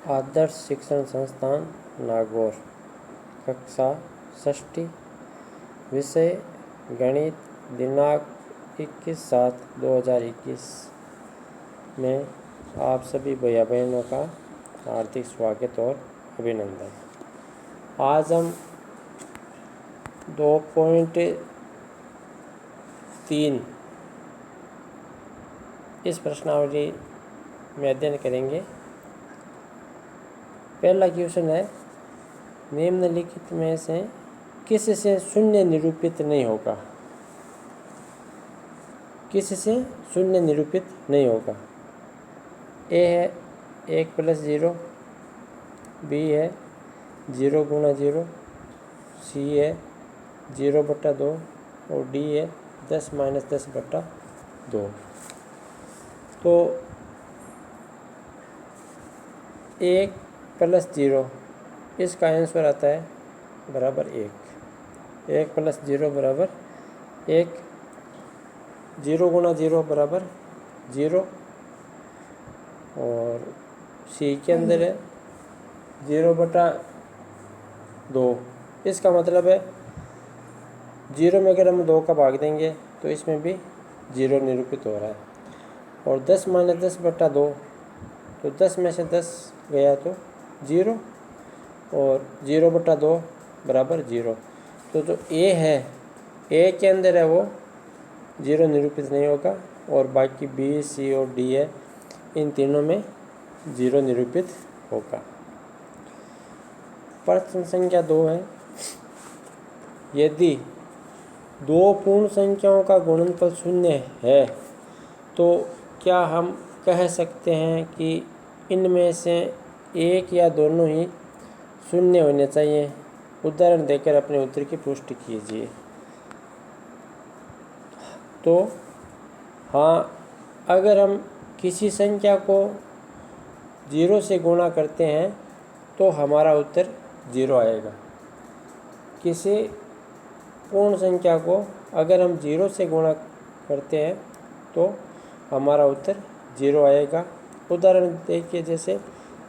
आदर्श शिक्षण संस्थान नागौर, कक्षा 6, विषय गणित, दिनांक 21/7/2021 में आप सभी भैया बहनों का हार्दिक स्वागत और अभिनंदन। आज हम 2.3 इस प्रश्नावली में अध्ययन करेंगे। पहला क्वेश्चन है, निम्नलिखित में से किससे शून्य निरूपित नहीं होगा? किससे शून्य निरूपित नहीं होगा? ए है 1+0, बी है 0 गुणा 0, सी है 0/2 और डी है 10 - 10/2। तो 1+0 इसका आंसर आता है बराबर 1। 1+0 बराबर 1, 0 गुणा 0 बराबर 0 और सी के अंदर है 0/2। इसका मतलब है 0 में अगर हम 2 का भाग देंगे तो इसमें भी 0 निरूपित हो रहा है। और 10 - 10/2, तो 10 में से 10 गया तो 0 और 0/2 बराबर 0। तो जो ए है, ए के अंदर है वो 0 निरूपित नहीं होगा और बाकी बी, सी और डी है, इन तीनों में 0 निरूपित होगा। प्रश्न संख्या 2 है, यदि 2 पूर्ण संख्याओं का गुणनफल 0 है तो क्या हम कह सकते हैं कि इनमें से एक या दोनों ही शून्य होने चाहिए? उदाहरण देकर अपने उत्तर की पुष्टि कीजिए। तो हाँ, अगर हम किसी संख्या को 0 से गुणा करते हैं तो हमारा उत्तर 0 आएगा। किसी पूर्ण संख्या को अगर हम 0 से गुणा करते हैं तो हमारा उत्तर 0 आएगा। उदाहरण देखिए, जैसे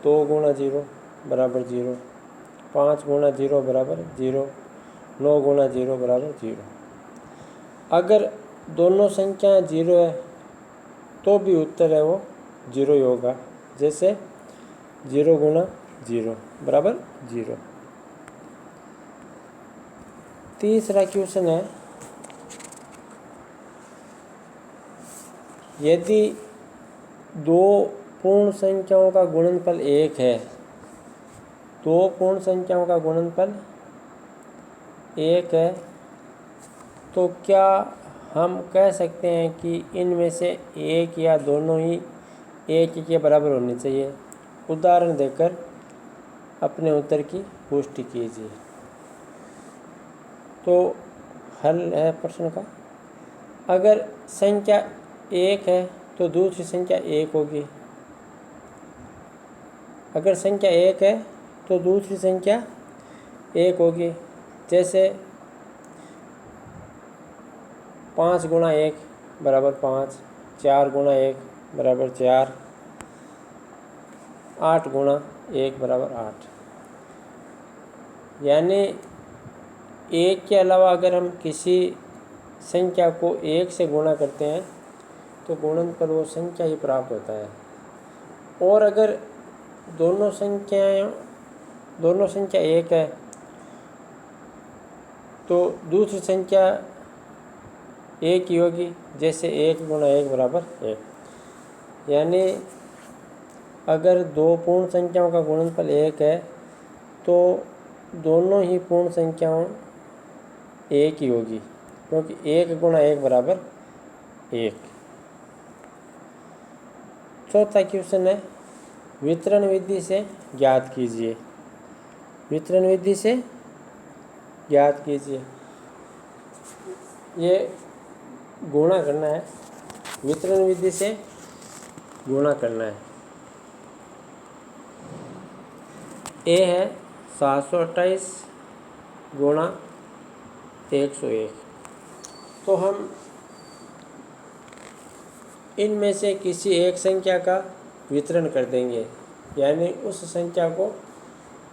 2 गुणा 0 बराबर 0, 5 गुणा 0 बराबर 0, 9 गुणा 0 बराबर 0। अगर दोनों संख्याएं 0 है तो भी उत्तर है वो 0 ही होगा। जैसे 0 गुणा 0 बराबर 0। तीसरा क्वेश्चन है, यदि 2 पूर्ण संख्याओं का गुणनफल 1 है, 2 पूर्ण संख्याओं का गुणनफल 1 है, तो क्या हम कह सकते हैं कि इनमें से एक या दोनों ही 1 के बराबर होने चाहिए? उदाहरण देकर अपने उत्तर की पुष्टि कीजिए। तो हल है प्रश्न का, अगर संख्या 1 है तो दूसरी संख्या 1 होगी। अगर संख्या 1 है तो दूसरी संख्या 1 होगी। जैसे 5 गुणा 1 बराबर 5, 4 गुणा 1 बराबर 4, 8 गुणा 1 बराबर 8। यानी 1 के अलावा अगर हम किसी संख्या को 1 से गुणा करते हैं तो गुणनफल वो संख्या ही प्राप्त होता है। और अगर दोनों संख्या 1 है तो दूसरी संख्या 1 ही होगी। जैसे 1 गुणा 1 बराबर 1। यानी अगर 2 पूर्ण संख्याओं का गुणनफल 1 है तो दोनों ही पूर्ण संख्याओं 1 ही होगी, क्योंकि 1 गुणा 1 बराबर 1। चौथा क्वेश्चन है, वितरण विधि से ज्ञात कीजिए। वितरण विधि से ज्ञात कीजिए। ये गुणा करना है, वितरण विधि से गुणा करना है। ए है 728 गुणा 101। तो हम इनमें से किसी एक संख्या का वितरण कर देंगे। यानी उस संख्या को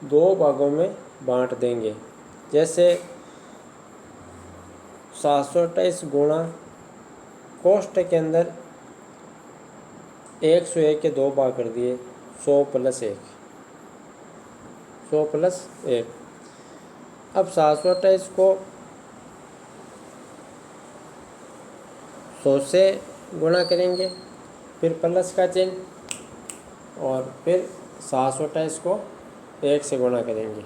2 भागों में बांट देंगे। जैसे 728 गुणा कोष्ठक के अंदर 101 के 2 भाग कर दिए, 100 + 1, 100 + 1। अब 728 को 100 से गुणा करेंगे, फिर प्लस का चिन्ह, और फिर 728 को 1 से गुणा करेंगे।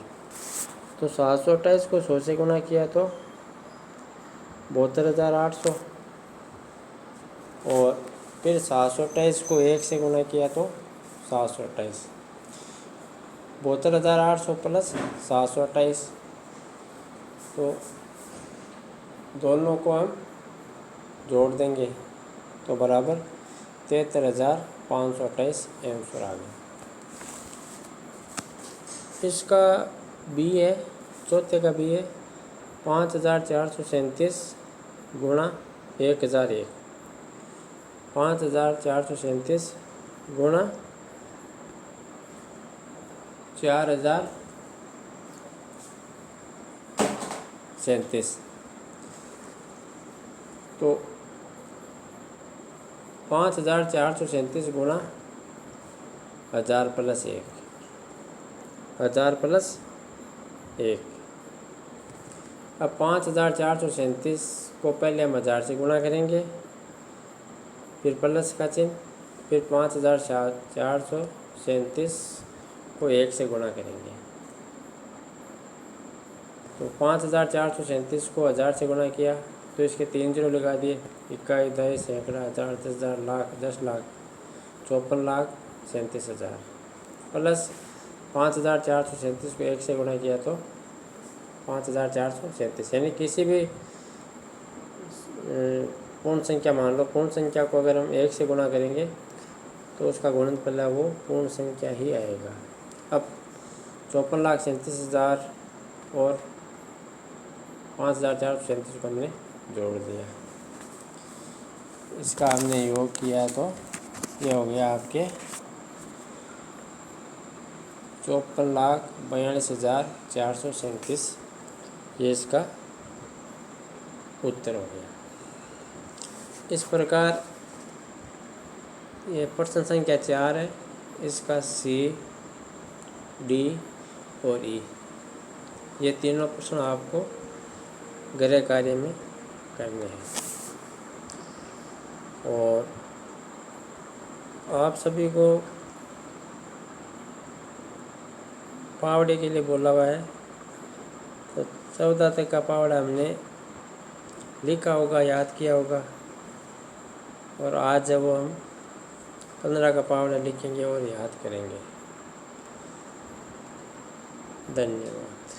तो 728 को 100 से गुणा किया तो 72,800, और फिर 728 को 1 से गुणा किया तो 728, 72,800 + 728। तो दोनों को हम जोड़ देंगे तो बराबर 73,528 आंसर आ गया। इसका बी है, चौथे का बी है 5,437 गुणा 1001, 5,437 गुणा 4,037। तो 5,437 गुणा 1000 + 1, 1000 + 1। अब 5,437 को पहले हम 1000 से गुणा करेंगे, फिर प्लस का चिन्ह, फिर 5,437 को 1 से गुणा करेंगे। तो 5,437 को 1000 से गुणा किया तो इसके 3 0 लगा दिए, इकाई, दही, सैकड़ा, हज़ार, 10,000, लाख, 10 लाख, 54,37,000, प्लस 5,437 को 1 से गुणा किया तो 5,437। यानी किसी भी पूर्ण संख्या, मान लो पूर्ण संख्या को अगर हम 1 से गुणा करेंगे तो उसका गुणनफल है वो पूर्ण संख्या ही आएगा। अब 54,37,000 और 5,437 को हमने जोड़ दिया, इसका हमने योग किया तो ये हो गया आपके 54,42,437। ये इसका उत्तर हो गया। इस प्रकार ये प्रश्न संख्या 4 है, इसका सी, डी और ई, ये तीनों प्रश्न आपको गृह कार्य में करने हैं। और आप सभी को पावड़े के लिए बोला हुआ है, तो 14 तक का पावड़ा हमने लिखा होगा, याद किया होगा, और आज जब हम 15 का पावड़ा लिखेंगे और याद करेंगे। धन्यवाद।